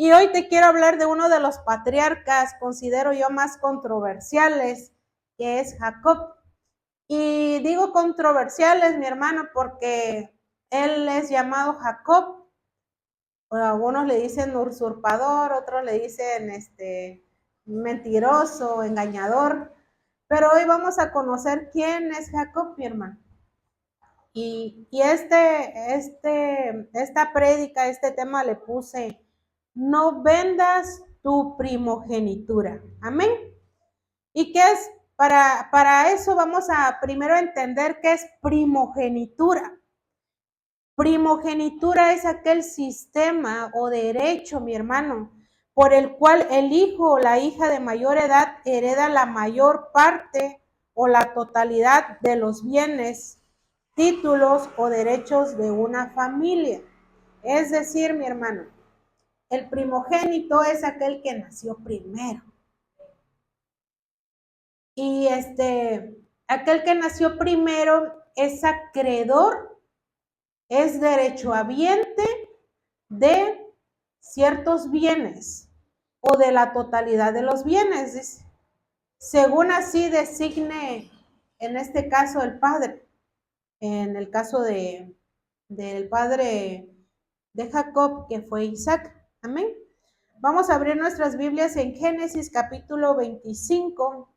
Y hoy te quiero hablar de uno de los patriarcas, considero yo, más controversiales, que es Jacob. Y digo controversiales, mi hermano, porque él es llamado Jacob. Algunos le dicen usurpador, otros le dicen mentiroso, engañador. Pero hoy vamos a conocer quién es Jacob, mi hermano. Y esta prédica, este tema le puse: no vendas tu primogenitura. Amén. ¿Y qué es? Para eso vamos a primero entender qué es primogenitura. Primogenitura es aquel sistema o derecho, mi hermano, por el cual el hijo o la hija de mayor edad hereda la mayor parte o la totalidad de los bienes, títulos o derechos de una familia. Es decir, mi hermano, el primogénito es aquel que nació primero. Y aquel que nació primero es acreedor, es derechohabiente de ciertos bienes o de la totalidad de los bienes, dice, según así designe, en este caso, el padre. En el caso del padre de Jacob, que fue Isaac. Amén. Vamos a abrir nuestras Biblias en Génesis capítulo 25,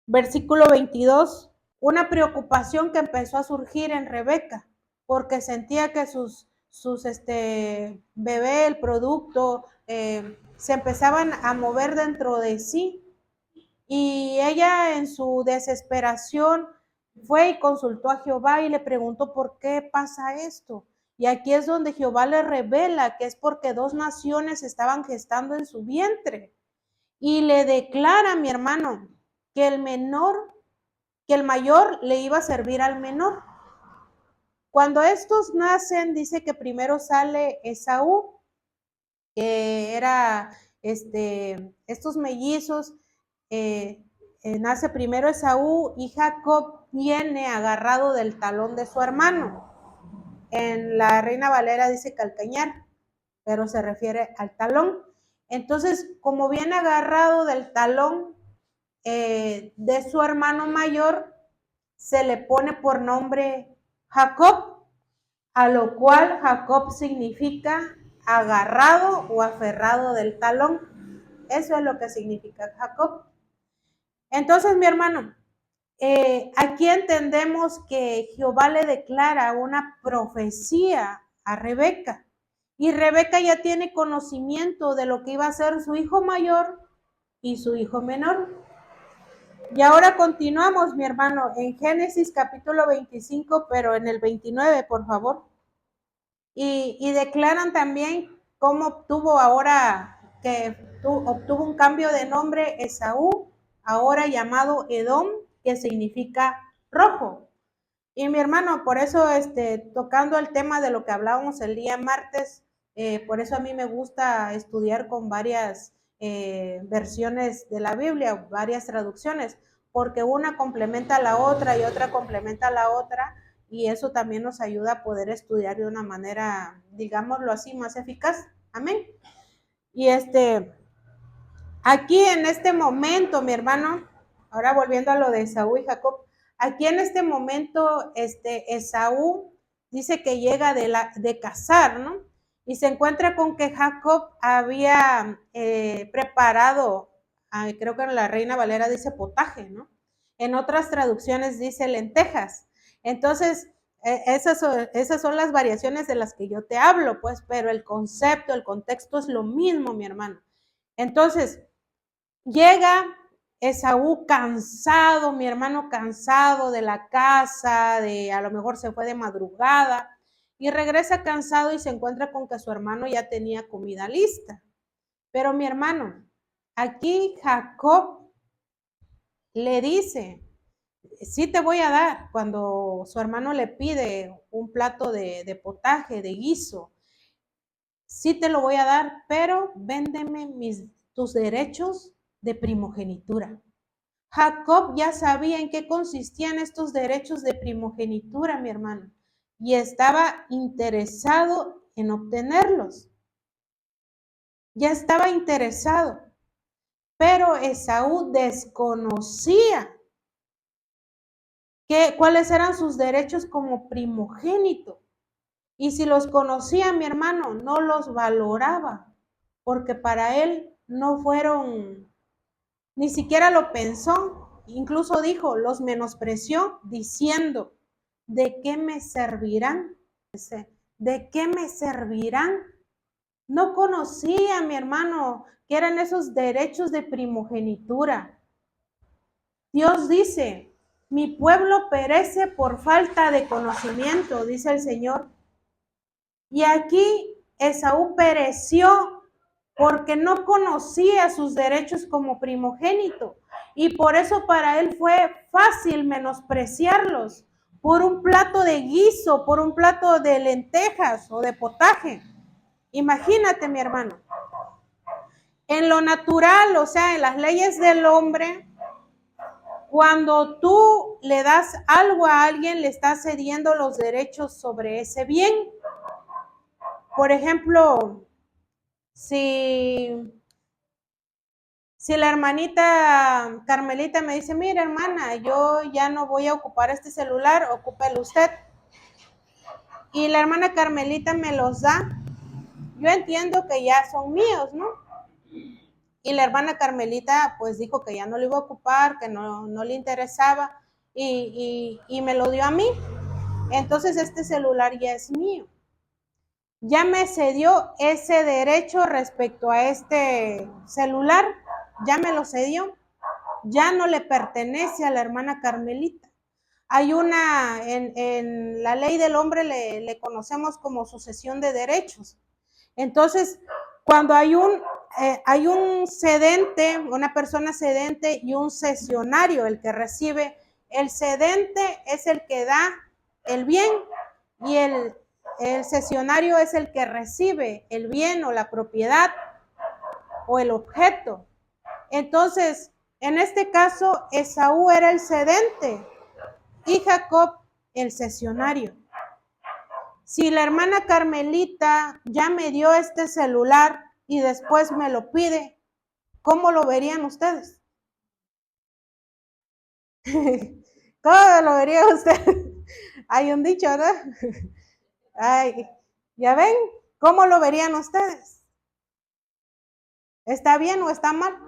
versículo 22. Una preocupación que empezó a surgir en Rebeca, porque sentía que sus bebé, el producto, se empezaban a mover dentro de sí. Y ella, en su desesperación, fue y consultó a Jehová y le preguntó por qué pasa esto. Y aquí es donde Jehová le revela que es porque dos naciones estaban gestando en su vientre. Y le declara, mi hermano, que el mayor le iba a servir al menor. Cuando estos nacen, dice que primero sale Esaú, que era estos mellizos. Nace primero Esaú y Jacob viene agarrado del talón de su hermano. En la Reina Valera dice calcañar, pero se refiere al talón. Entonces, como viene agarrado del talón de su hermano mayor, se le pone por nombre Jacob, a lo cual Jacob significa agarrado o aferrado del talón. Eso es lo que significa Jacob. Entonces, mi hermano, aquí entendemos que Jehová le declara una profecía a Rebeca, y Rebeca ya tiene conocimiento de lo que iba a ser su hijo mayor y su hijo menor. Y ahora continuamos, mi hermano, en Génesis capítulo 25, pero en el 29, por favor. Y declaran también cómo obtuvo ahora que obtuvo un cambio de nombre Esaú, ahora llamado Edom, que significa rojo. Y mi hermano, por eso tocando el tema de lo que hablábamos el día martes, por eso a mí me gusta estudiar con varias versiones de la Biblia, varias traducciones, porque una complementa a la otra y otra complementa a la otra, y eso también nos ayuda a poder estudiar de una manera, digámoslo así, más eficaz. Amén. Y aquí en este momento, mi hermano, ahora volviendo a lo de Esaú y Jacob, aquí en este momento, Esaú dice que llega de cazar, ¿no? Y se encuentra con que Jacob había preparado, creo que en la Reina Valera dice potaje, ¿no? En otras traducciones dice lentejas. Entonces, esas son las variaciones de las que yo te hablo, pues, pero el concepto, el contexto es lo mismo, mi hermano. Entonces, llega Esaú cansado, mi hermano cansado de la casa, a lo mejor se fue de madrugada, y regresa cansado y se encuentra con que su hermano ya tenía comida lista. Pero mi hermano, aquí Jacob le dice: sí te voy a dar, cuando su hermano le pide un plato de potaje, de guiso, sí te lo voy a dar, pero véndeme tus derechos de primogenitura. Jacob ya sabía en qué consistían estos derechos de primogenitura, mi hermano, y estaba interesado en obtenerlos. ya estaba interesado, pero Esaú desconocía cuáles eran sus derechos como primogénito. Y si los conocía, mi hermano, no los valoraba, porque para él no fueron, ni siquiera lo pensó, incluso dijo, los menospreció diciendo, ¿de qué me servirán? ¿De qué me servirán? No conocía, mi hermano, que eran esos derechos de primogenitura. Dios dice, mi pueblo perece por falta de conocimiento, dice el Señor. Y aquí Esaú pereció porque no conocía sus derechos como primogénito. Y por eso para él fue fácil menospreciarlos por un plato de guiso, por un plato de lentejas o de potaje. Imagínate, mi hermano. En lo natural, o sea, en las leyes del hombre, cuando tú le das algo a alguien, le estás cediendo los derechos sobre ese bien. Por ejemplo, si la hermanita Carmelita me dice, mira hermana, yo ya no voy a ocupar este celular, ocúpelo usted. Y la hermana Carmelita me los da, yo entiendo que ya son míos, ¿no? Y la hermana Carmelita pues dijo que ya no lo iba a ocupar, que no le interesaba y me lo dio a mí. Entonces este celular ya es mío. Ya me cedió ese derecho respecto a este celular, ya me lo cedió, ya no le pertenece a la hermana Carmelita. Hay una, en la ley del hombre le conocemos como sucesión de derechos. Entonces, cuando hay un cedente, una persona cedente y un cesionario, el que recibe, el cedente es el que da el bien y el cesionario es el que recibe el bien o la propiedad o el objeto. Entonces, en este caso, Esaú era el cedente y Jacob el cesionario. Si la hermana Carmelita ya me dio este celular y después me lo pide, ¿cómo lo verían ustedes? ¿Cómo lo verían ustedes? Hay un dicho, ¿no? Ay, ¿ya ven? ¿Cómo lo verían ustedes? ¿Está bien o está mal?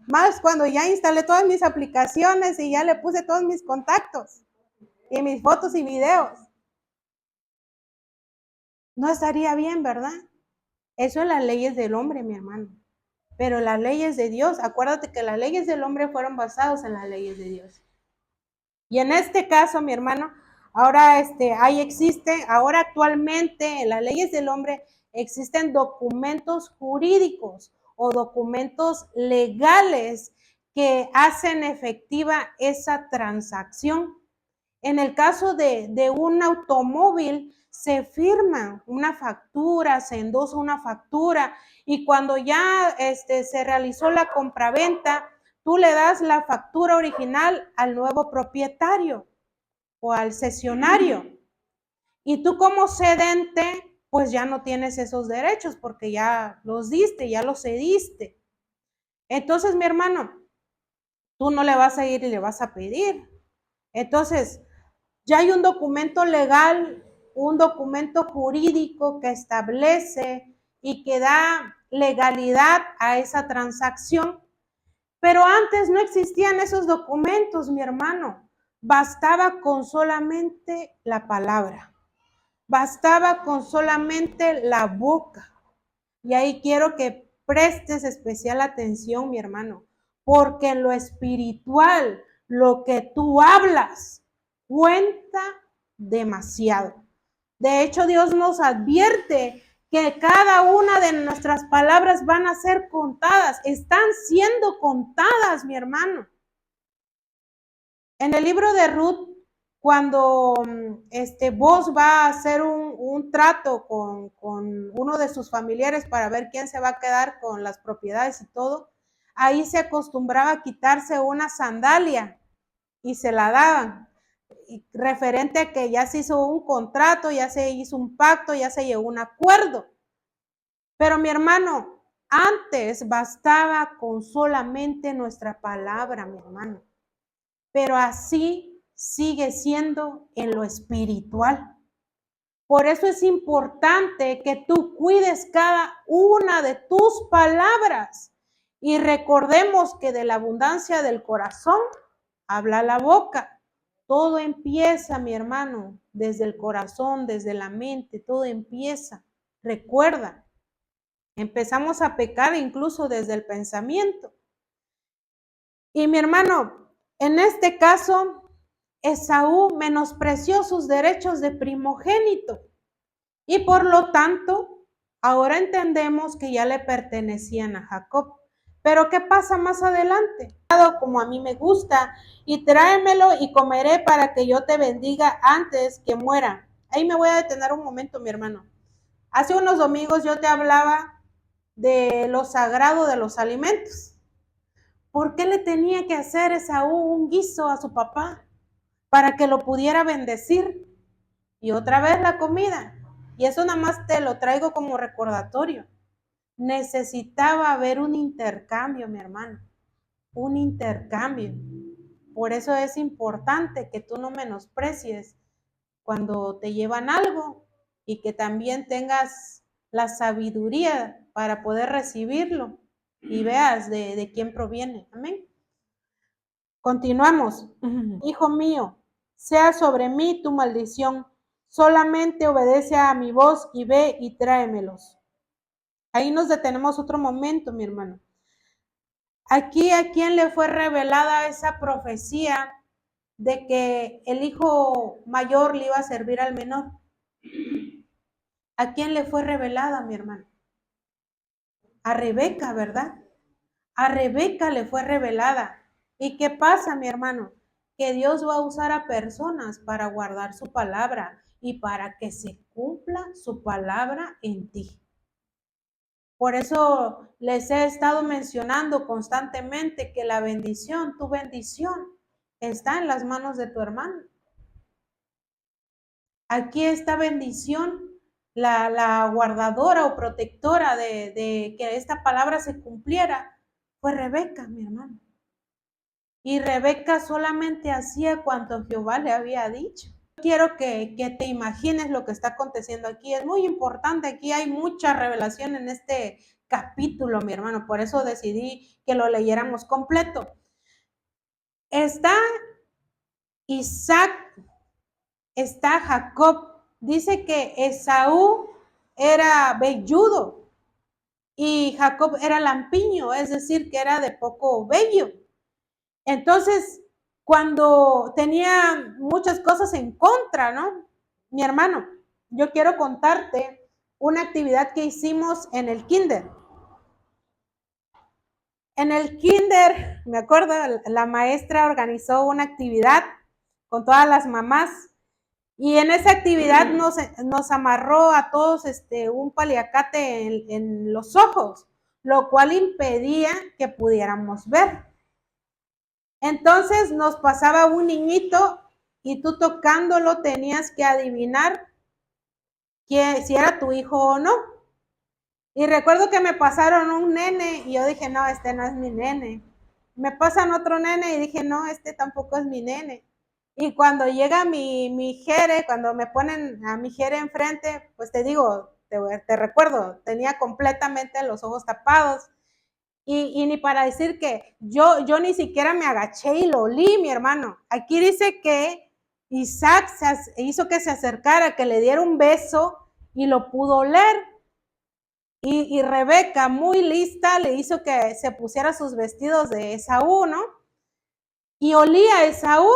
Más cuando ya instalé todas mis aplicaciones y ya le puse todos mis contactos y mis fotos y videos. No estaría bien, ¿verdad? Eso es las leyes del hombre, mi hermano. Pero las leyes de Dios, acuérdate que las leyes del hombre fueron basadas en las leyes de Dios. Y en este caso, mi hermano, ahora ahora actualmente en las leyes del hombre existen documentos jurídicos o documentos legales que hacen efectiva esa transacción. En el caso de un automóvil, se firma una factura, se endosa una factura y cuando ya se realizó la compraventa, tú le das la factura original al nuevo propietario o al cesionario. Y tú como cedente, pues ya no tienes esos derechos porque ya los diste, ya los cediste. Entonces, mi hermano, tú no le vas a ir y le vas a pedir. Entonces, ya hay un documento legal, un documento jurídico que establece y que da legalidad a esa transacción. Pero antes no existían esos documentos, mi hermano. Bastaba con solamente la palabra. Bastaba con solamente la boca. Y ahí quiero que prestes especial atención, mi hermano, porque en lo espiritual, lo que tú hablas cuenta demasiado. De hecho, Dios nos advierte que cada una de nuestras palabras van a ser contadas, están siendo contadas, mi hermano. En el libro de Ruth, cuando Boaz va a hacer un trato con uno de sus familiares para ver quién se va a quedar con las propiedades y todo, ahí se acostumbraba a quitarse una sandalia y se la daban, referente a que ya se hizo un contrato, ya se hizo un pacto, ya se llegó a un acuerdo. Pero mi hermano, Antes bastaba con solamente nuestra palabra, mi hermano, pero así sigue siendo en lo espiritual. Por eso es importante que tú cuides cada una de tus palabras y recordemos que de la abundancia del corazón habla la boca. Todo empieza, mi hermano, desde el corazón, desde la mente, todo empieza. Recuerda, empezamos a pecar incluso desde el pensamiento. Y mi hermano, en este caso, Esaú menospreció sus derechos de primogénito y por lo tanto, ahora entendemos que ya le pertenecían a Jacob. Pero ¿qué pasa más adelante? Como a mí me gusta, y tráemelo y comeré para que yo te bendiga antes que muera. Ahí me voy a detener un momento, mi hermano. Hace unos domingos yo te hablaba de lo sagrado de los alimentos. ¿Por qué le tenía que hacer Esaú un guiso a su papá? Para que lo pudiera bendecir. Y otra vez la comida. Y eso nada más te lo traigo como recordatorio. Necesitaba haber un intercambio, mi hermano. Un intercambio. Por eso es importante que tú no menosprecies cuando te llevan algo y que también tengas la sabiduría para poder recibirlo y veas de quién proviene. Amén. Continuamos. Hijo mío, sea sobre mí tu maldición. Solamente obedece a mi voz y ve y tráemelos. Ahí nos detenemos otro momento, mi hermano. Aquí a quién le fue revelada esa profecía de que el hijo mayor le iba a servir al menor. ¿A quién le fue revelada, mi hermano? A Rebeca, ¿verdad? A Rebeca le fue revelada. ¿Y qué pasa, mi hermano? Que Dios va a usar a personas para guardar su palabra y para que se cumpla su palabra en ti. Por eso les he estado mencionando constantemente que la bendición, tu bendición, está en las manos de tu hermano. Aquí esta bendición, la guardadora o protectora de que esta palabra se cumpliera, fue Rebeca, mi hermano. Y Rebeca solamente hacía cuanto Jehová le había dicho. Quiero que te imagines lo que está aconteciendo aquí. Es muy importante, aquí hay mucha revelación en este capítulo, mi hermano. Por eso decidí que lo leyéramos completo. Está Isaac, está Jacob. Dice que Esaú era velludo y Jacob era lampiño, es decir, que era de poco vello. Entonces, cuando tenía muchas cosas en contra, ¿no? Mi hermano, yo quiero contarte una actividad que hicimos en el kinder. En el kinder, me acuerdo, la maestra organizó una actividad con todas las mamás y en esa actividad nos amarró a todos un paliacate en los ojos, lo cual impedía que pudiéramos ver. Entonces nos pasaba un niñito y tú tocándolo tenías que adivinar si era tu hijo o no. Y recuerdo que me pasaron un nene y yo dije, no, este no es mi nene. Me pasan otro nene y dije, no, este tampoco es mi nene. Y cuando llega mi jere, cuando me ponen a mi jere enfrente, pues te digo, te recuerdo, tenía completamente los ojos tapados. Y ni para decir que yo ni siquiera me agaché y lo olí, mi hermano. Aquí dice que Isaac hizo que se acercara, que le diera un beso y lo pudo oler. Y Rebeca, muy lista, le hizo que se pusiera sus vestidos de Esaú, ¿no? Y olía a Esaú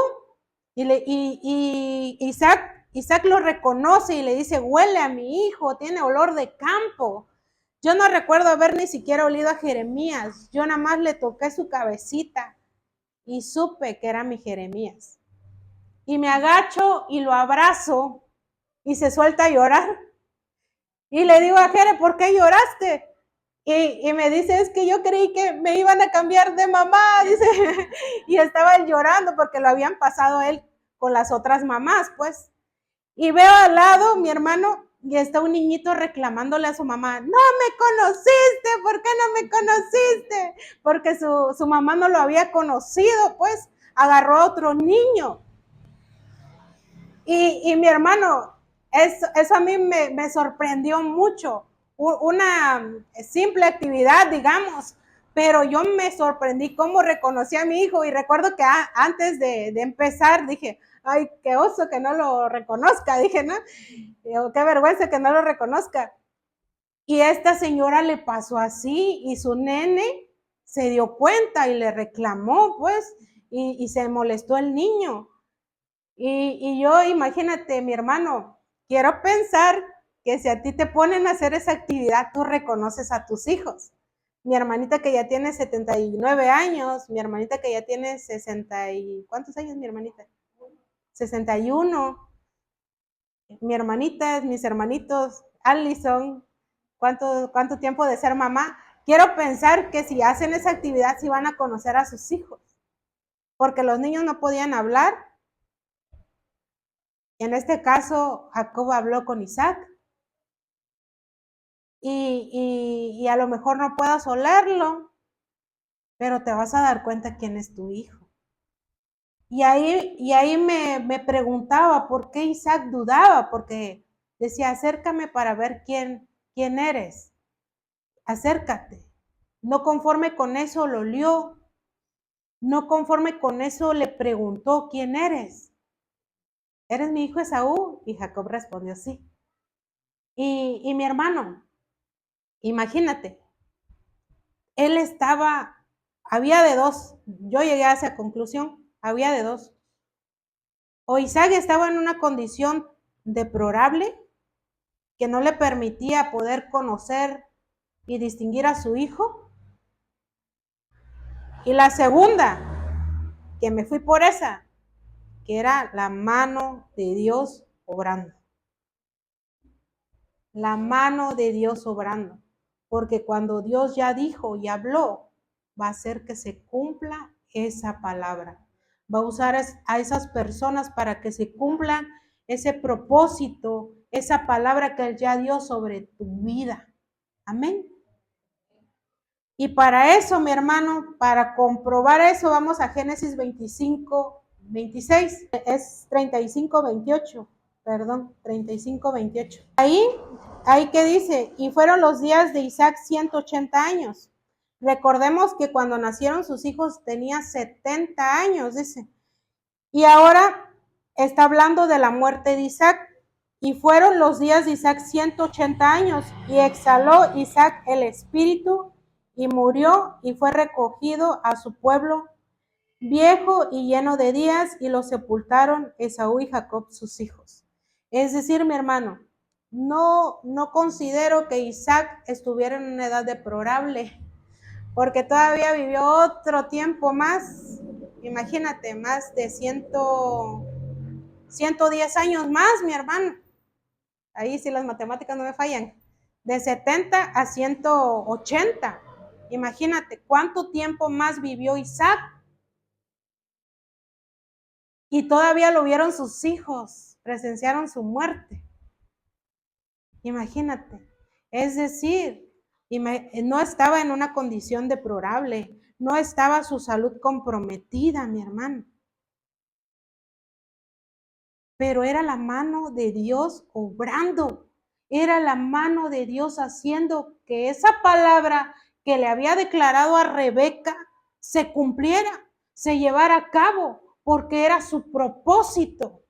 y Isaac lo reconoce y le dice, huele a mi hijo, tiene olor de campo. Yo no recuerdo haber ni siquiera olido a Jeremías. Yo nada más le toqué su cabecita y supe que era mi Jeremías. Y me agacho y lo abrazo y se suelta a llorar. Y le digo a Jere, ¿por qué lloraste? Y me dice, es que yo creí que me iban a cambiar de mamá, dice. Y estaba él llorando porque lo habían pasado él con las otras mamás, pues. Y veo al lado mi hermano y está un niñito reclamándole a su mamá, no me conociste, ¿por qué no reconociste? Porque su mamá no lo había conocido, pues agarró a otro niño. Y mi hermano, eso a mí me sorprendió mucho. Una simple actividad, digamos, pero yo me sorprendí cómo reconocí a mi hijo y recuerdo que antes de empezar dije, ay, qué oso que no lo reconozca, dije, ¿no? Qué vergüenza que no lo reconozca. Y a esta señora le pasó así y su nene se dio cuenta y le reclamó, pues, y se molestó el niño. Y yo, imagínate, mi hermano, quiero pensar que si a ti te ponen a hacer esa actividad, tú reconoces a tus hijos. Mi hermanita que ya tiene 79 años, mi hermanita que ya tiene 60 y... ¿Cuántos años mi hermanita? 61. Mi hermanita, mis hermanitos, Allison, ¿cuánto tiempo de ser mamá? Quiero pensar que si hacen esa actividad, sí van a conocer a sus hijos. Porque los niños no podían hablar. En este caso, Jacob habló con Isaac. Y a lo mejor no puedas olerlo, pero te vas a dar cuenta quién es tu hijo. Y ahí me preguntaba por qué Isaac dudaba, porque decía, acércame para ver quién eres. Acércate. No conforme con eso lo olió. No conforme con eso le preguntó, ¿quién eres? ¿Eres mi hijo Esaú? Y Jacob respondió, sí. Y mi hermano, imagínate, él había de dos, yo llegué a esa conclusión, había de dos. O Isaac estaba en una condición deplorable que no le permitía poder conocer y distinguir a su hijo. Y la segunda, que me fui por esa, que era la mano de Dios obrando. La mano de Dios obrando. Porque cuando Dios ya dijo y habló, va a hacer que se cumpla esa palabra. Va a usar a esas personas para que se cumplan ese propósito, esa palabra que Él ya dio sobre tu vida. Amén. Y para eso, mi hermano, para comprobar eso, vamos a Génesis 25, 26. Es 35, 28. Perdón, 35, 28. Ahí que dice, y fueron los días de Isaac 180 años. Recordemos que cuando nacieron sus hijos tenía 70 años, dice. Y ahora está hablando de la muerte de Isaac. Y fueron los días de Isaac 180 años, y exhaló Isaac el espíritu, y murió, y fue recogido a su pueblo, viejo y lleno de días, y lo sepultaron Esaú y Jacob, sus hijos. Es decir, mi hermano, no considero que Isaac estuviera en una edad deplorable, porque todavía vivió otro tiempo más, imagínate, más de 110 años más, mi hermano. Ahí sí las matemáticas no me fallan. De 70 a 180. Imagínate cuánto tiempo más vivió Isaac. Y todavía lo vieron sus hijos, presenciaron su muerte. Imagínate. Es decir, no estaba en una condición deplorable, no estaba su salud comprometida, mi hermano. Pero era la mano de Dios obrando, era la mano de Dios haciendo que esa palabra que le había declarado a Rebeca se cumpliera, se llevara a cabo, porque era su propósito.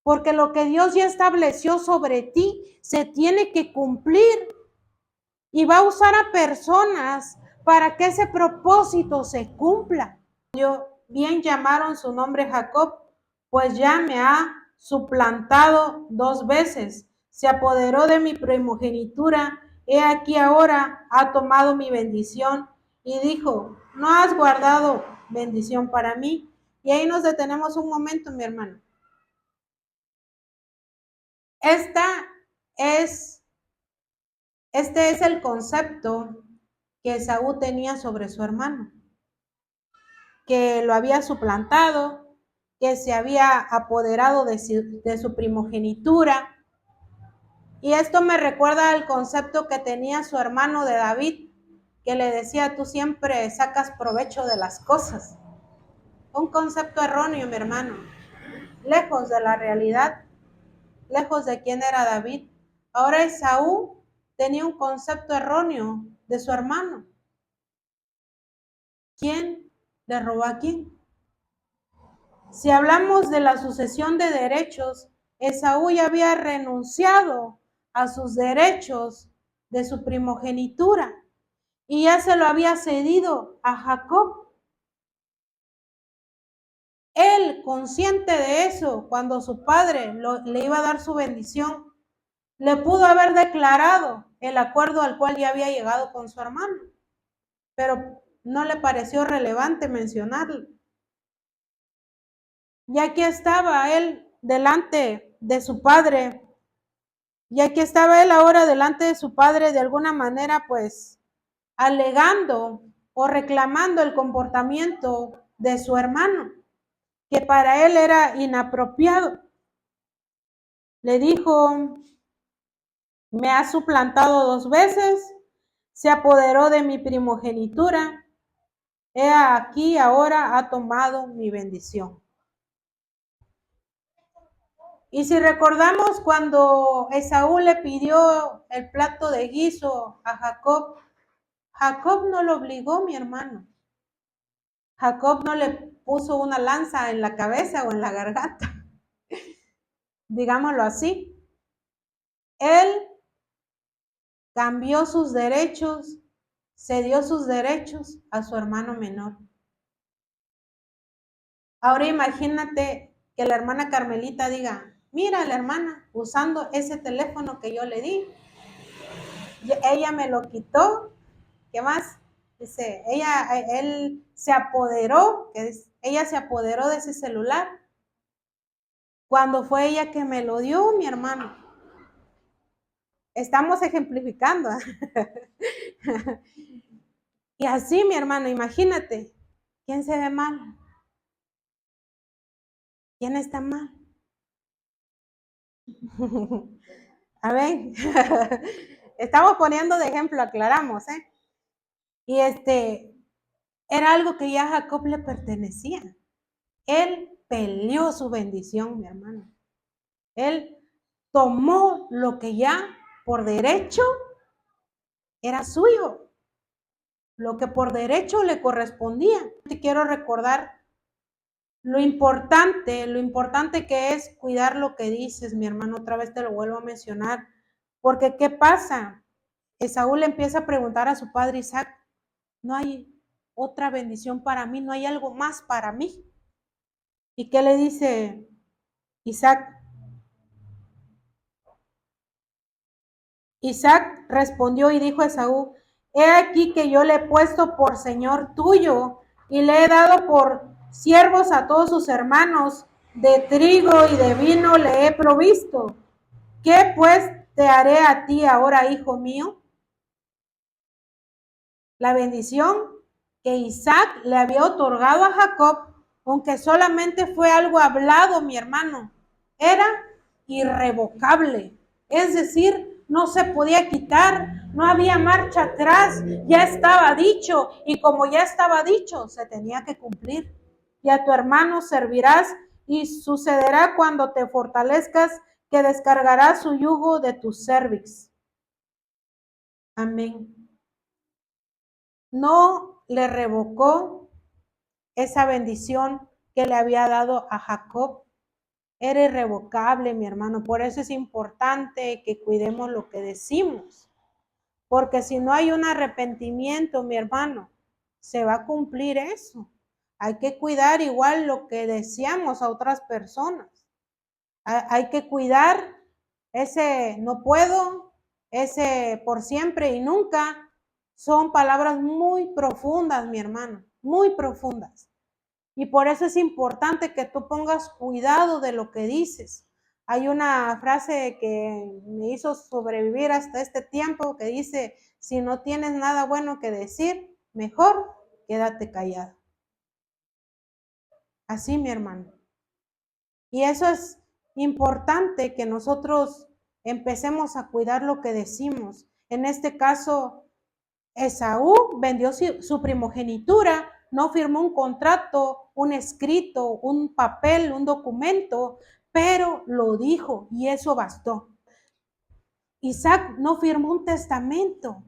Porque lo que Dios ya estableció sobre ti se tiene que cumplir, y va a usar a personas para que ese propósito se cumpla. Bien llamaron su nombre Jacob, pues ya me ha suplantado 2 veces, se apoderó de mi primogenitura, he aquí ahora ha tomado mi bendición, y dijo, no has guardado bendición para mí. Y ahí nos detenemos un momento, mi hermano. Este es el concepto que Esaú tenía sobre su hermano, que lo había suplantado, que se había apoderado de su primogenitura. Y esto me recuerda al concepto que tenía su hermano de David, que le decía, tú siempre sacas provecho de las cosas. Un concepto erróneo, mi hermano, lejos de la realidad, lejos de quién era David. Ahora Esaú tenía un concepto erróneo de su hermano. ¿Quién le robó a quién? Si hablamos de la sucesión de derechos, Esaú ya había renunciado a sus derechos de su primogenitura y ya se lo había cedido a Jacob. Él, consciente de eso, cuando su padre le iba a dar su bendición, le pudo haber declarado el acuerdo al cual ya había llegado con su hermano, pero no le pareció relevante mencionarlo. Y aquí estaba él delante de su padre, y aquí estaba él ahora delante de su padre de alguna manera, pues, alegando o reclamando el comportamiento de su hermano, que para él era inapropiado. Le dijo, me ha suplantado 2 veces, se apoderó de mi primogenitura, he aquí ahora ha tomado mi bendición. Y si recordamos cuando Esaú le pidió el plato de guiso a Jacob, Jacob no lo obligó, mi hermano. Jacob no le puso una lanza en la cabeza o en la garganta, digámoslo así. Él cambió sus derechos, cedió sus derechos a su hermano menor. Ahora imagínate que la hermana Carmelita diga, mira la hermana usando ese teléfono que yo le di, ella me lo quitó, ¿qué más? Dice, él se apoderó, ella se apoderó de ese celular, cuando fue ella que me lo dio, mi hermano. Estamos ejemplificando. Y así, mi hermano, imagínate, ¿quién se ve mal? ¿Quién está mal? A ver, estamos poniendo de ejemplo, aclaramos, ¿eh? Y era algo que ya a Jacob le pertenecía. Él peleó su bendición, mi hermano. Él tomó lo que ya por derecho era suyo, lo que por derecho le correspondía. Te quiero recordar lo importante que es cuidar lo que dices, mi hermano, otra vez te lo vuelvo a mencionar, porque ¿qué pasa? Esaú le empieza a preguntar a su padre Isaac, no hay otra bendición para mí, no hay algo más para mí. ¿Y qué le dice Isaac? Isaac respondió y dijo a Esaú, he aquí que yo le he puesto por señor tuyo y le he dado por siervos a todos sus hermanos, de trigo y de vino le he provisto. ¿Qué pues te haré a ti ahora, hijo mío? La bendición que Isaac le había otorgado a Jacob, aunque solamente fue algo hablado, mi hermano, era irrevocable. Es decir, no se podía quitar, no había marcha atrás, ya estaba dicho, y como ya estaba dicho, se tenía que cumplir. Y a tu hermano servirás, y sucederá cuando te fortalezcas, que descargarás su yugo de tu cervix. Amén. No le revocó esa bendición que le había dado a Jacob. Era irrevocable, mi hermano. Por eso es importante que cuidemos lo que decimos. Porque si no hay un arrepentimiento, mi hermano, se va a cumplir eso. Hay que cuidar igual lo que deseamos a otras personas. Hay que cuidar ese no puedo, ese por siempre y nunca. Son palabras muy profundas, mi hermano, muy profundas. Y por eso es importante que tú pongas cuidado de lo que dices. Hay una frase que me hizo sobrevivir hasta este tiempo que dice, si no tienes nada bueno que decir, mejor quédate callado. Así, mi hermano. Y eso es importante que nosotros empecemos a cuidar lo que decimos. En este caso, Esaú vendió su primogenitura, no firmó un contrato, un escrito, un papel, un documento, pero lo dijo y eso bastó. Isaac no firmó un testamento,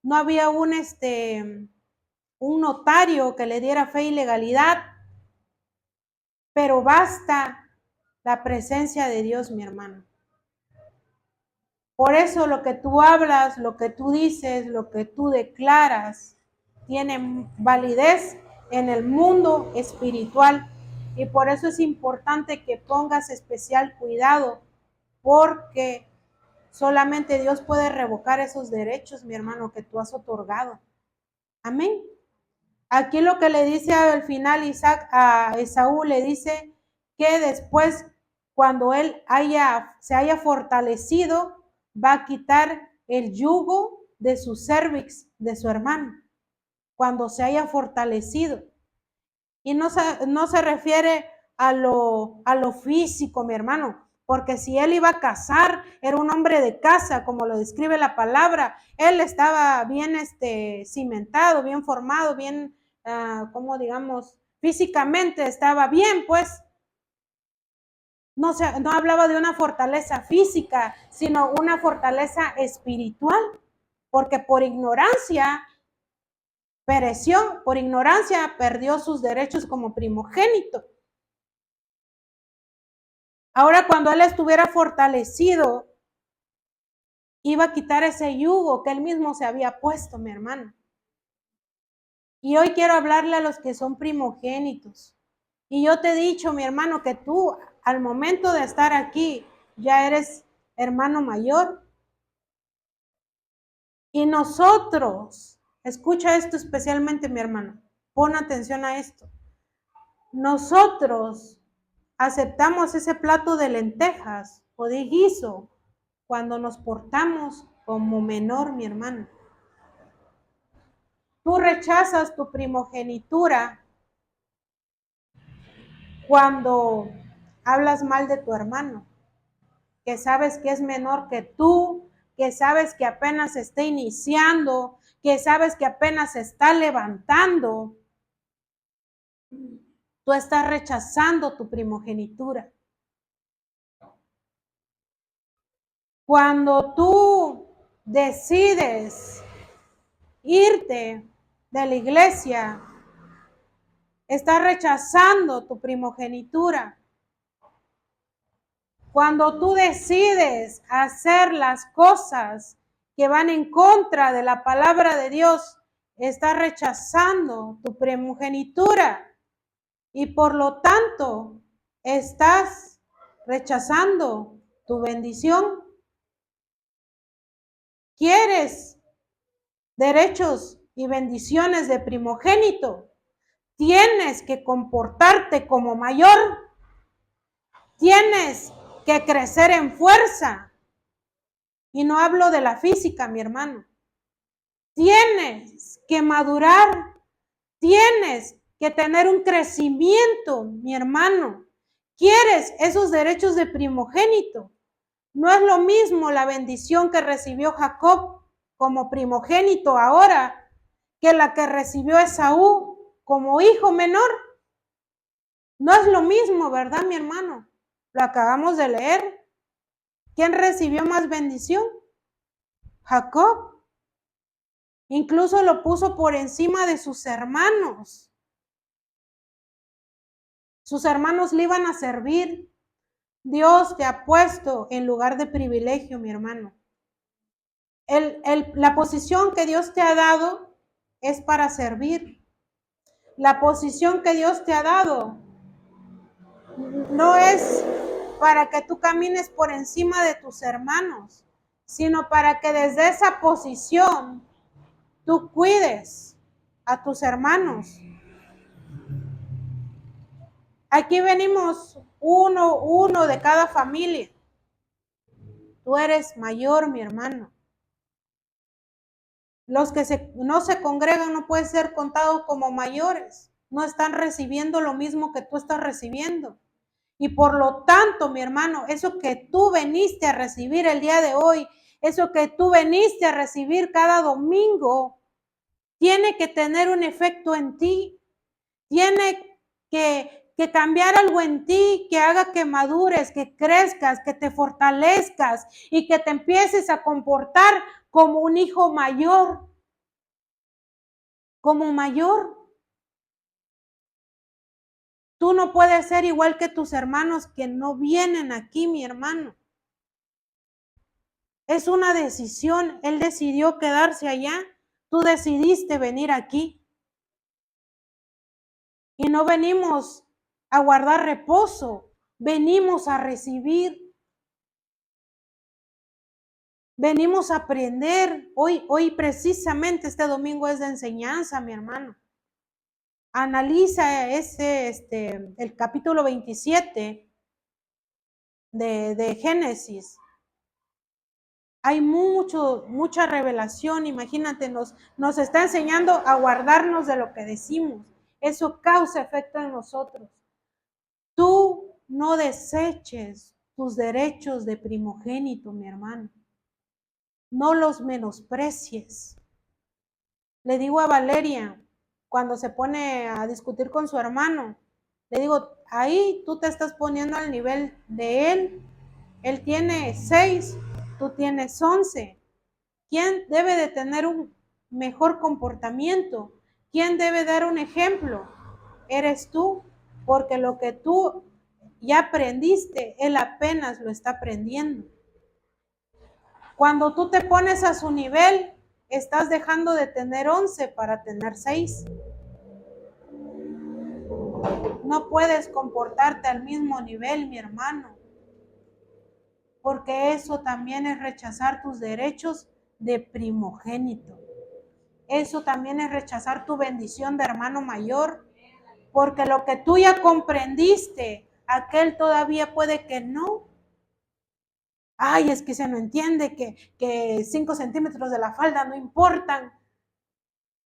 no había un notario que le diera fe y legalidad, pero basta la presencia de Dios, mi hermano. Por eso lo que tú hablas, lo que tú dices, lo que tú declaras, tiene validez en el mundo espiritual. Y por eso es importante que pongas especial cuidado, porque solamente Dios puede revocar esos derechos, mi hermano, que tú has otorgado. Amén. Aquí lo que le dice al final Isaac a Esaú, le dice que después, cuando él se haya fortalecido, va a quitar el yugo de su cervix, de su hermano, cuando se haya fortalecido. Y no se refiere a lo físico, mi hermano, porque si él iba a casar, era un hombre de casa, como lo describe la palabra. Él estaba bien cimentado, bien formado, bien, como digamos, físicamente estaba bien, pues. No hablaba de una fortaleza física, sino una fortaleza espiritual, porque por ignorancia pereció, por ignorancia perdió sus derechos como primogénito. Ahora, cuando él estuviera fortalecido, iba a quitar ese yugo que él mismo se había puesto, mi hermano. Y hoy quiero hablarle a los que son primogénitos. Y yo te he dicho, mi hermano, que tú al momento de estar aquí ya eres hermano mayor. Y nosotros, escucha esto especialmente, mi hermano, pon atención a esto. Nosotros aceptamos ese plato de lentejas o de guiso cuando nos portamos como menor, mi hermano. Tú rechazas tu primogenitura cuando hablas mal de tu hermano, que sabes que es menor que tú, que sabes que apenas está iniciando, que sabes que apenas se está levantando. Tú estás rechazando tu primogenitura. Cuando tú decides irte de la iglesia, estás rechazando tu primogenitura. Cuando tú decides hacer las cosas que van en contra de la palabra de Dios, estás rechazando tu primogenitura y por lo tanto estás rechazando tu bendición. ¿Quieres derechos y bendiciones de primogénito? Tienes que comportarte como mayor. Tienes que crecer en fuerza. Y no hablo de la física, mi hermano. Tienes que madurar. Tienes que tener un crecimiento, mi hermano. ¿Quieres esos derechos de primogénito? No es lo mismo la bendición que recibió Jacob como primogénito ahora que la que recibió Esaú como hijo menor. No es lo mismo, ¿verdad, mi hermano? Lo acabamos de leer. ¿Quién recibió más bendición? Jacob. Incluso lo puso por encima de sus hermanos. Sus hermanos le iban a servir. Dios te ha puesto en lugar de privilegio, mi hermano. La posición que Dios te ha dado es para servir. La posición que Dios te ha dado no es para que tú camines por encima de tus hermanos, sino para que desde esa posición tú cuides a tus hermanos. Aquí venimos uno de cada familia. Tú eres mayor, mi hermano. Los que no se congregan no pueden ser contados como mayores. No están recibiendo lo mismo que tú estás recibiendo. Y por lo tanto, mi hermano, eso que tú veniste a recibir el día de hoy, eso que tú veniste a recibir cada domingo, tiene que tener un efecto en ti. Tiene que cambiar algo en ti, que haga que madures, que crezcas, que te fortalezcas y que te empieces a comportar como un hijo mayor. Como mayor. Tú no puedes ser igual que tus hermanos que no vienen aquí, mi hermano. Es una decisión. Él decidió quedarse allá. Tú decidiste venir aquí. Y no venimos a guardar reposo. Venimos a recibir. Venimos a aprender. Hoy precisamente este domingo es de enseñanza, mi hermano. Analiza el capítulo 27 de Génesis. Hay mucha revelación, imagínate, nos está enseñando a guardarnos de lo que decimos. Eso causa efecto en nosotros. Tú no deseches tus derechos de primogénito, mi hermano. No los menosprecies. Le digo a Valeria, cuando se pone a discutir con su hermano, le digo, ahí tú te estás poniendo al nivel de él. Él tiene 6, tú tienes 11. ¿Quién debe de tener un mejor comportamiento? ¿Quién debe dar un ejemplo? Eres tú, porque lo que tú ya aprendiste, él apenas lo está aprendiendo. Cuando tú te pones a su nivel, estás dejando de tener 11 para tener 6. No puedes comportarte al mismo nivel, mi hermano, porque eso también es rechazar tus derechos de primogénito. Eso también es rechazar tu bendición de hermano mayor, porque lo que tú ya comprendiste, aquel todavía puede que no. Ay, es que se no entiende que 5 centímetros de la falda no importan.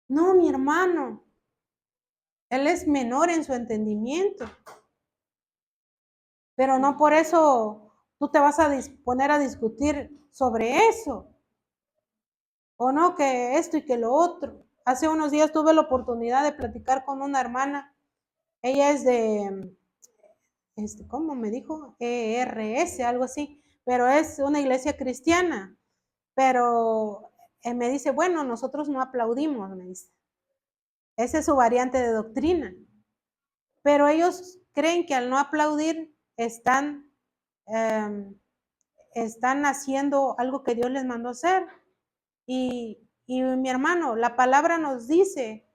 No, mi hermano, él es menor en su entendimiento, pero no por eso tú te vas a poner a discutir sobre eso, o no, que esto y que lo otro. Hace unos días tuve la oportunidad de platicar con una hermana. Ella es de, ¿cómo me dijo? ERS, algo así, pero es una iglesia cristiana. Pero me dice, bueno, nosotros no aplaudimos, me dice. Esa es su variante de doctrina. Pero ellos creen que al no aplaudir están haciendo algo que Dios les mandó hacer. Y mi hermano, la palabra nos dice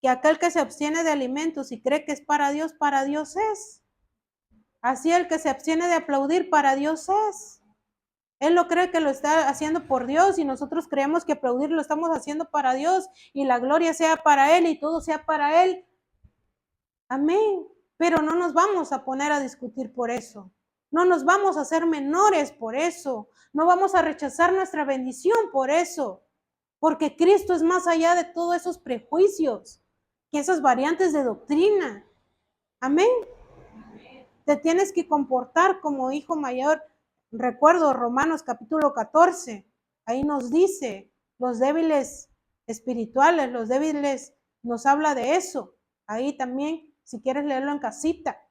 que aquel que se abstiene de alimentos y cree que es para Dios es. Así el que se abstiene de aplaudir, para Dios es. Él lo cree que lo está haciendo por Dios y nosotros creemos que aplaudir lo estamos haciendo para Dios y la gloria sea para Él y todo sea para Él. Amén. Pero no nos vamos a poner a discutir por eso. No nos vamos a hacer menores por eso. No vamos a rechazar nuestra bendición por eso. Porque Cristo es más allá de todos esos prejuicios, que esas variantes de doctrina. Amén. Te tienes que comportar como hijo mayor. Recuerdo Romanos capítulo 14. Ahí nos dice, los débiles espirituales, los débiles, nos habla de eso. Ahí también, si quieres leerlo en casita.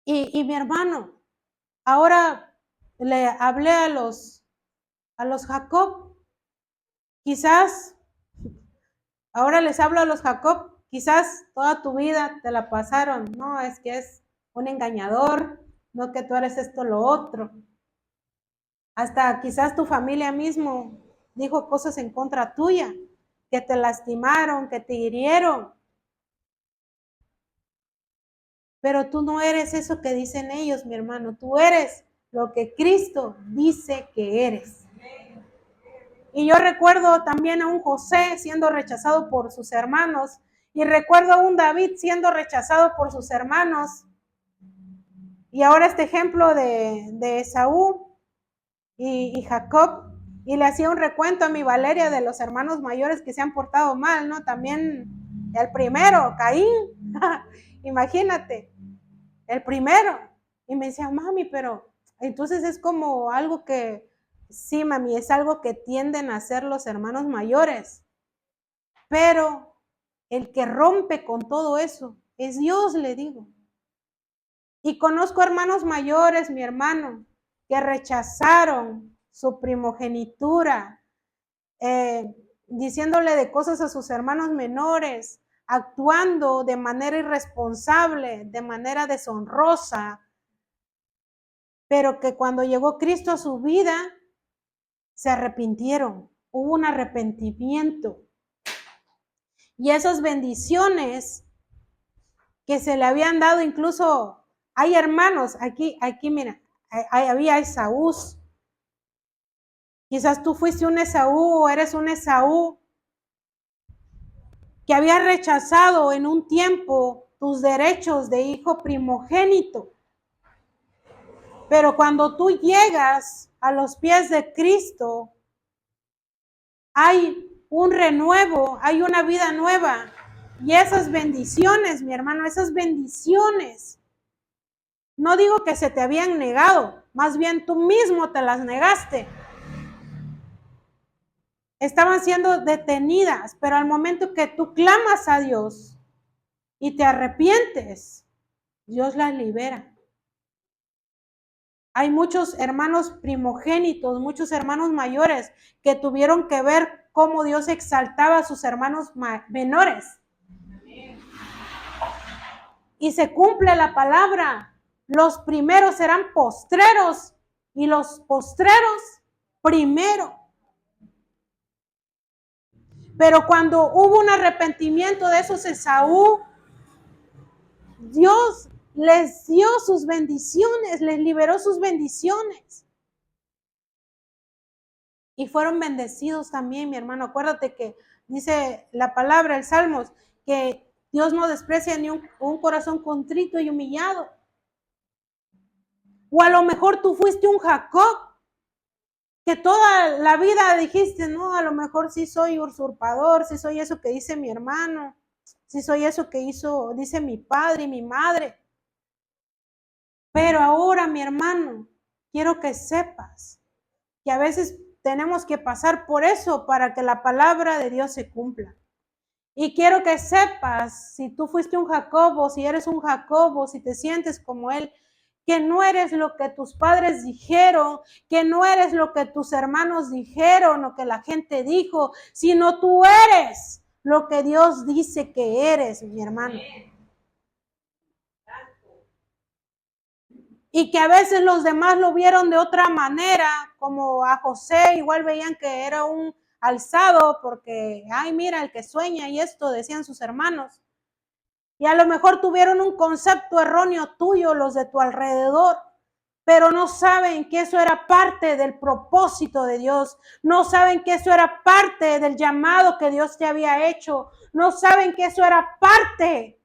Y mi hermano, ahora le hablé a los Jacob. Quizás, ahora les hablo a los Jacob. Quizás toda tu vida te la pasaron. No, es que es un engañador. No, que tú eres esto, lo otro. Hasta quizás tu familia mismo dijo cosas en contra tuya, que te lastimaron, que te hirieron. Pero tú no eres eso que dicen ellos, mi hermano. Tú eres lo que Cristo dice que eres. Y yo recuerdo también a un José siendo rechazado por sus hermanos. Y recuerdo a un David siendo rechazado por sus hermanos. Y ahora este ejemplo de Esaú y Jacob. Y le hacía un recuento a mi Valeria de los hermanos mayores que se han portado mal, ¿no? También el primero, Caín. Imagínate, el primero. Y me decía, mami, pero entonces es como algo que, sí, mami, es algo que tienden a hacer los hermanos mayores. Pero el que rompe con todo eso es Dios, le digo. Y conozco hermanos mayores, mi hermano, que rechazaron su primogenitura, diciéndole de cosas a sus hermanos menores, actuando de manera irresponsable, de manera deshonrosa, pero que cuando llegó Cristo a su vida, se arrepintieron, hubo un arrepentimiento. Y esas bendiciones que se le habían dado, incluso hay hermanos, aquí mira, había Esaú. Quizás tú fuiste un Esaú o eres un Esaú que había rechazado en un tiempo tus derechos de hijo primogénito. Pero cuando tú llegas a los pies de Cristo, hay un renuevo, hay una vida nueva. Y esas bendiciones, mi hermano, esas bendiciones, no digo que se te habían negado, más bien tú mismo te las negaste. Estaban siendo detenidas, pero al momento que tú clamas a Dios y te arrepientes, Dios las libera. Hay muchos hermanos primogénitos, muchos hermanos mayores que tuvieron que ver cómo Dios exaltaba a sus hermanos menores. Y se cumple la palabra. Los primeros serán postreros y los postreros primero. Pero cuando hubo un arrepentimiento de esos Esaú, Dios les dio sus bendiciones, les liberó sus bendiciones. Y fueron bendecidos también, mi hermano. Acuérdate que dice la palabra, el Salmos, que Dios no desprecia ni un corazón contrito y humillado. O a lo mejor tú fuiste un Jacob, que toda la vida dijiste, no, a lo mejor sí soy usurpador, sí soy eso que dice mi hermano, sí soy eso que dice mi padre y mi madre. Pero ahora, mi hermano, quiero que sepas que a veces tenemos que pasar por eso para que la palabra de Dios se cumpla. Y quiero que sepas, si tú fuiste un Jacobo, si eres un Jacobo, si te sientes como él, que no eres lo que tus padres dijeron, que no eres lo que tus hermanos dijeron o que la gente dijo, sino tú eres lo que Dios dice que eres, mi hermano. Y que a veces los demás lo vieron de otra manera, como a José, igual veían que era un alzado porque, ay, mira, el que sueña y esto, decían sus hermanos. Y a lo mejor tuvieron un concepto erróneo tuyo, los de tu alrededor, pero no saben que eso era parte del propósito de Dios, no saben que eso era parte del llamado que Dios te había hecho, no saben que eso era parte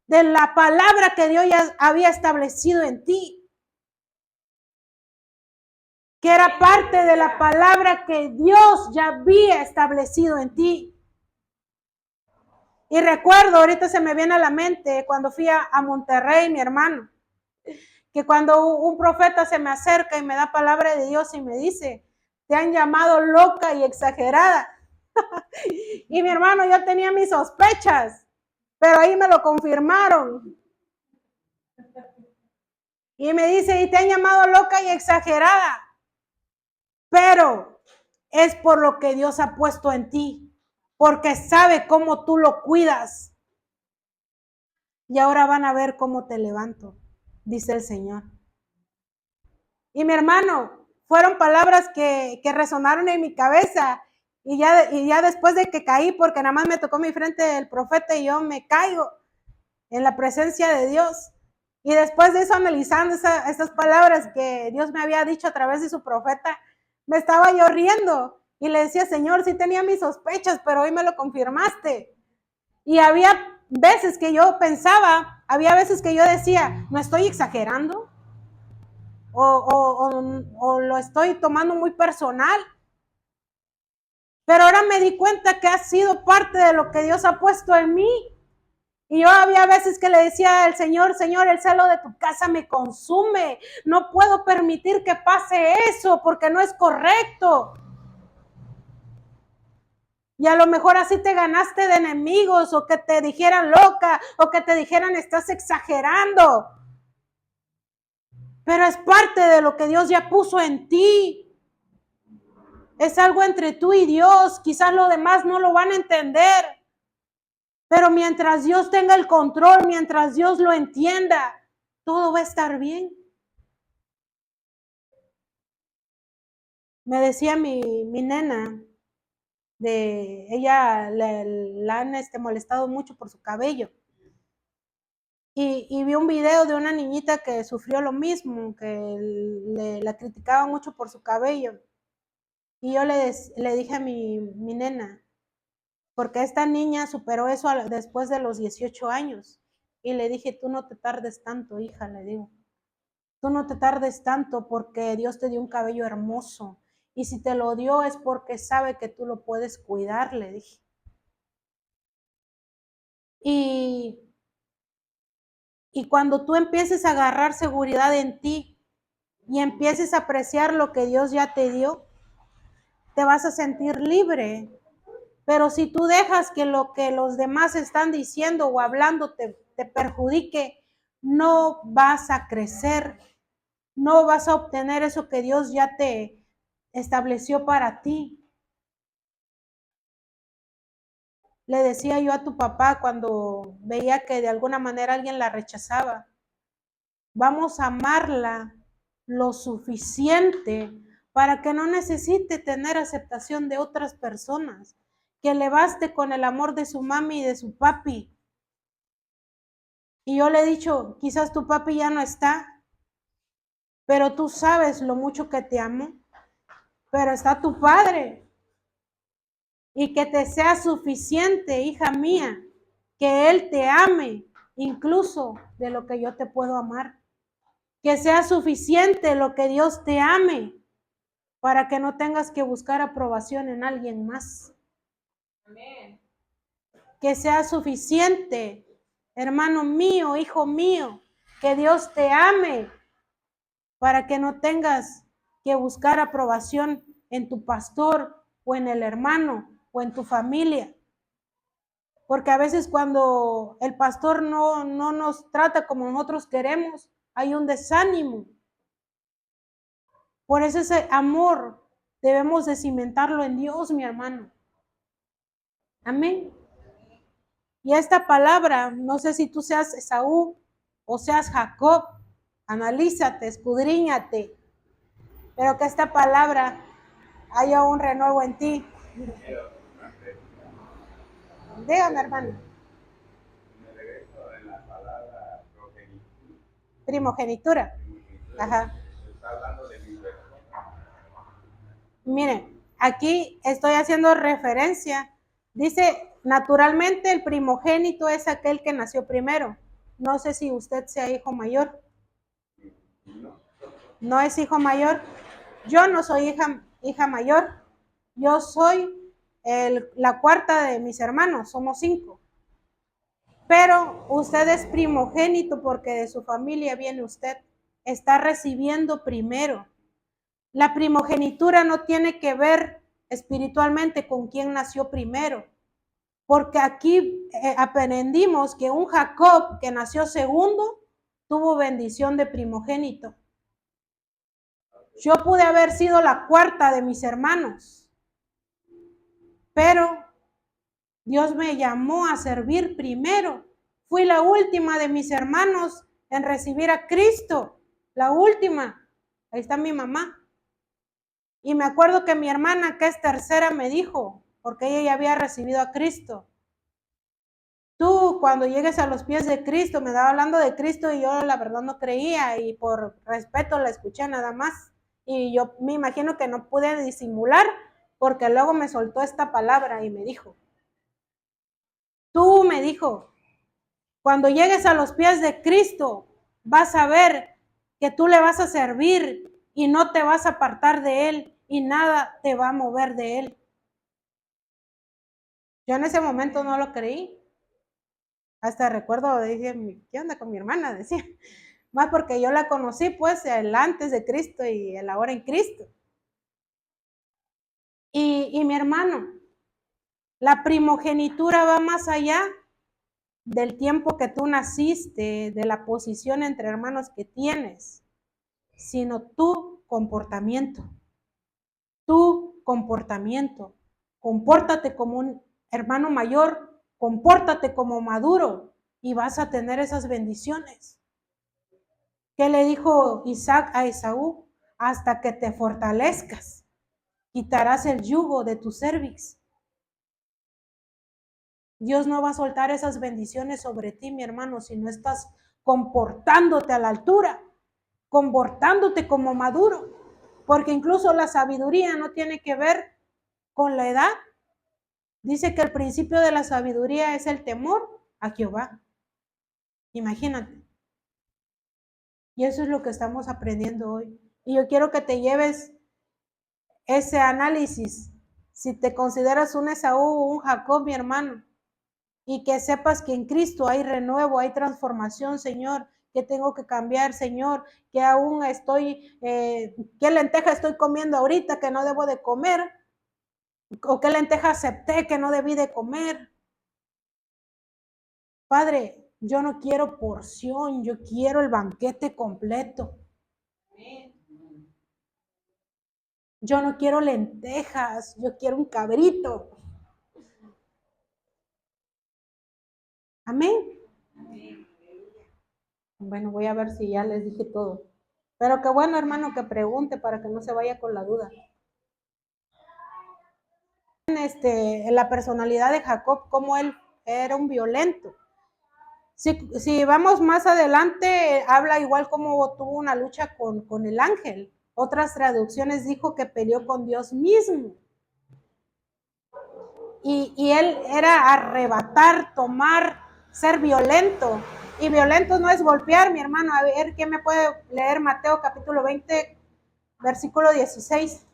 de la palabra que Dios ya había establecido en ti, que era parte de la palabra que Dios ya había establecido en ti. Y recuerdo, ahorita se me viene a la mente, cuando fui a Monterrey, mi hermano, que cuando un profeta se me acerca y me da palabra de Dios y me dice, te han llamado loca y exagerada. Y mi hermano, yo tenía mis sospechas, pero ahí me lo confirmaron. Y me dice, y te han llamado loca y exagerada, pero es por lo que Dios ha puesto en ti, porque sabe cómo tú lo cuidas. Y ahora van a ver cómo te levanto, dice el Señor. Y mi hermano, fueron palabras que resonaron en mi cabeza. Y ya después de que caí, porque nada más me tocó mi frente el profeta y yo me caigo en la presencia de Dios. Y después de eso, analizando esas palabras que Dios me había dicho a través de su profeta, me estaba yo riendo. Y le decía, Señor, sí tenía mis sospechas, pero hoy me lo confirmaste. Y había veces que yo pensaba, había veces que yo decía, ¿no estoy exagerando? O lo estoy tomando muy personal. Pero ahora me di cuenta que ha sido parte de lo que Dios ha puesto en mí. Y yo había veces que le decía al Señor, Señor, el celo de tu casa me consume. No puedo permitir que pase eso porque no es correcto. Y a lo mejor así te ganaste de enemigos, o que te dijeran loca, o que te dijeran estás exagerando. Pero es parte de lo que Dios ya puso en ti. Es algo entre tú y Dios. Quizás los demás no lo van a entender. Pero mientras Dios tenga el control, mientras Dios lo entienda, todo va a estar bien. Me decía mi nena, ella la han molestado mucho por su cabello. Y vi un video de una niñita que sufrió lo mismo, que la criticaban mucho por su cabello. Y yo le dije a mi nena, porque esta niña superó eso después de los 18 años. Y le dije, tú no te tardes tanto, hija, le digo. Tú no te tardes tanto porque Dios te dio un cabello hermoso. Y si te lo dio es porque sabe que tú lo puedes cuidar, le dije. Y cuando tú empieces a agarrar seguridad en ti y empieces a apreciar lo que Dios ya te dio, te vas a sentir libre. Pero si tú dejas que lo que los demás están diciendo o hablando te perjudique, no vas a crecer, no vas a obtener eso que Dios ya te estableció para ti. Le decía yo a tu papá cuando veía que de alguna manera alguien la rechazaba, vamos a amarla lo suficiente para que no necesite tener aceptación de otras personas, que le baste con el amor de su mami y de su papi. Y yo le he dicho, quizás tu papi ya no está, pero tú sabes lo mucho que te amo, pero está tu padre. Y que te sea suficiente, hija mía, que él te ame, incluso de lo que yo te puedo amar. Que sea suficiente lo que Dios te ame para que no tengas que buscar aprobación en alguien más. Amén. Que sea suficiente, hermano mío, hijo mío, que Dios te ame para que no tengas que buscar aprobación en tu pastor o en el hermano o en tu familia. Porque a veces cuando el pastor no nos trata como nosotros queremos, hay un desánimo. Por eso ese amor debemos de cimentarlo en Dios, mi hermano. Amén. Y esta palabra, no sé si tú seas Esaú o seas Jacob, analízate, escudriñate, pero que esta palabra haya un renuevo en ti. Dígame, hermano. Primogenitura. Ajá. Miren, aquí estoy haciendo referencia. Dice, naturalmente el primogénito es aquel que nació primero. No sé si usted sea hijo mayor. ¿No es hijo mayor? Yo no soy hija mayor. Yo soy la cuarta de mis hermanos, somos 5. Pero usted es primogénito porque de su familia viene usted. Está recibiendo primero. La primogenitura no tiene que ver espiritualmente con quién nació primero, porque aquí aprendimos que un Jacob que nació segundo tuvo bendición de primogénito. Yo pude haber sido la cuarta de mis hermanos, pero Dios me llamó a servir primero. Fui la última de mis hermanos en recibir a Cristo, la última. Ahí está mi mamá. Y me acuerdo que mi hermana, que es tercera, me dijo, porque ella ya había recibido a Cristo, tú cuando llegues a los pies de Cristo, me estaba hablando de Cristo y yo la verdad no creía y por respeto la escuché nada más. Y yo me imagino que no pude disimular porque luego me soltó esta palabra y me dijo, tú me dijo, cuando llegues a los pies de Cristo, vas a ver que tú le vas a servir y no te vas a apartar de él y nada te va a mover de él. Yo en ese momento no lo creí. Hasta recuerdo, dije, ¿qué onda con mi hermana? Decía, más porque yo la conocí, pues, el antes de Cristo y el ahora en Cristo. Y mi hermano, la primogenitura va más allá del tiempo que tú naciste, de la posición entre hermanos que tienes, sino tu comportamiento. Tu comportamiento. Compórtate como un hermano mayor, compórtate como maduro y vas a tener esas bendiciones. ¿Qué le dijo Isaac a Esaú? Hasta que te fortalezcas, quitarás el yugo de tu cervix. Dios no va a soltar esas bendiciones sobre ti, mi hermano, si no estás comportándote a la altura, comportándote como maduro, porque incluso la sabiduría no tiene que ver con la edad. Dice que el principio de la sabiduría es el temor a Jehová. Imagínate. Y eso es lo que estamos aprendiendo hoy. Y yo quiero que te lleves ese análisis. Si te consideras un Esaú o un Jacob, mi hermano, y que sepas que en Cristo hay renuevo, hay transformación, Señor, que tengo que cambiar, Señor, que aún estoy, qué lenteja estoy comiendo ahorita que no debo de comer, o qué lenteja acepté que no debí de comer. Padre, yo no quiero porción, yo quiero el banquete completo. Yo no quiero lentejas, yo quiero un cabrito. Amén. Bueno, voy a ver si ya les dije todo. Pero qué bueno, hermano, que pregunte para que no se vaya con la duda. La personalidad de Jacob, como él era un violento. Si vamos más adelante, habla igual como tuvo una lucha con el ángel. Otras traducciones dijo que peleó con Dios mismo. Y él era arrebatar, tomar, ser violento. Y violento no es golpear, mi hermano. A ver, ¿quién me puede leer Mateo capítulo 20, versículo 16?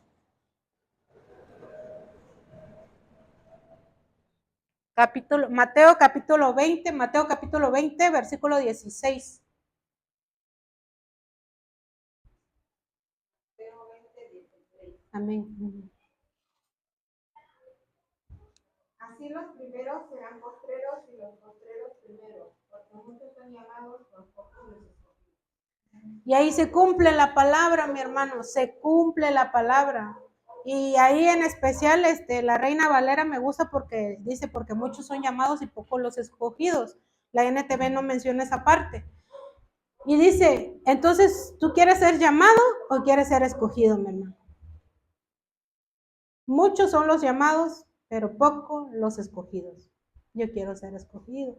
Mateo capítulo 20, versículo 16. Amén. Así los primeros serán postreros y los postreros primeros, porque muchos son llamados, los pocos los escogidos. Y ahí se cumple la palabra, mi hermano, se cumple la palabra. Y ahí en especial la Reina Valera me gusta porque dice, porque muchos son llamados y pocos los escogidos. La NTV no menciona esa parte. Y dice, entonces, ¿tú quieres ser llamado o quieres ser escogido, mi hermano? Muchos son los llamados, pero pocos los escogidos. Yo quiero ser escogido.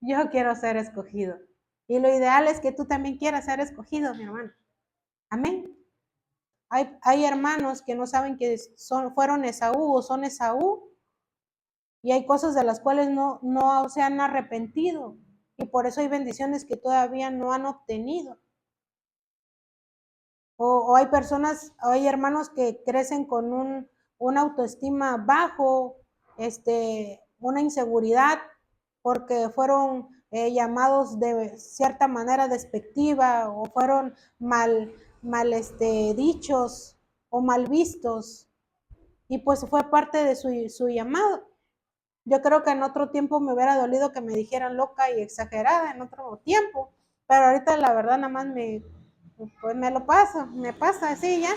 Yo quiero ser escogido. Y lo ideal es que tú también quieras ser escogido, mi hermano. Amén. Hay hermanos que no saben que fueron Esaú o son Esaú, y hay cosas de las cuales no se han arrepentido, y por eso hay bendiciones que todavía no han obtenido. O hay personas, hay hermanos que crecen con una autoestima bajo, una inseguridad, porque fueron llamados de cierta manera despectiva, o fueron mal dichos o mal vistos, y pues fue parte de su llamado. Yo creo que en otro tiempo me hubiera dolido que me dijeran loca y exagerada en otro tiempo, pero ahorita la verdad nada más pues me pasa así ya.